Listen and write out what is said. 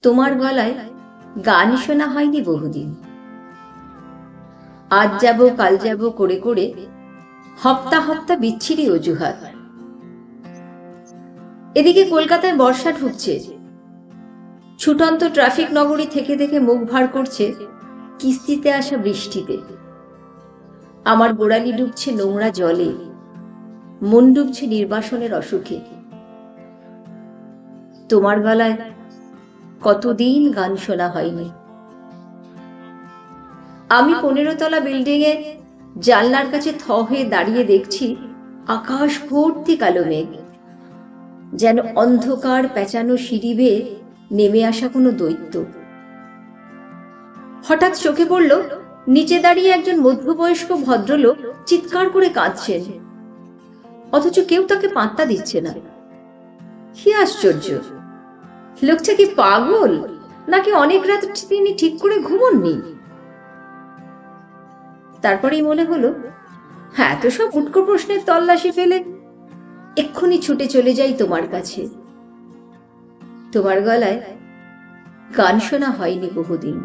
তোমার গলায় গান শোনা হয়নি বহুদিন। আজ যাব কাল যাব করে করে হপ্তা হপ্তা বিচ্ছিরি অজুহাত। এদিকে কলকাতায় বর্ষা ঢুকছে, ছুটন্ত ট্রাফিক নগরী থেকে থেকে মুখ ভার করছে কিস্তিতে আসা বৃষ্টিতে। আমার গোড়ালি ডুবছে নোংরা জলে, মন ডুবছে নির্বাসনের অসুখে। তোমার গলায় কতদিন গান শোনা হয়নি। আমি 15 তলা বিল্ডিং এ জানলার কাছে থ হয়ে দাঁড়িয়ে দেখছি আকাশ ভর্তি কালো মেঘ, যেন অন্ধকার পেঁচানো সিঁড়ি বেয়ে নেমে আসা কোনো দৈত্য। হঠাৎ চোখে পড়ল নিচে দাঁড়িয়ে একজন মধ্যবয়স্ক ভদ্রলোক চিৎকার করে কাঁদছেন, অথচ কেউ তাকে পাত্তা দিচ্ছে না। কি আশ্চর্য! লোকটা কি পাগল, নাকি অনেক রাত তিনি ঠিক করে ঘুমোননি? তারপরেই মনে হলো, হ্যাঁ, তো সব উটকো প্রশ্নের তল্লাশি ফেলে এক্ষুনি ছুটে চলে যাই তোমার কাছে। তোমার গলায় গান শোনা হয়নি বহুদিন।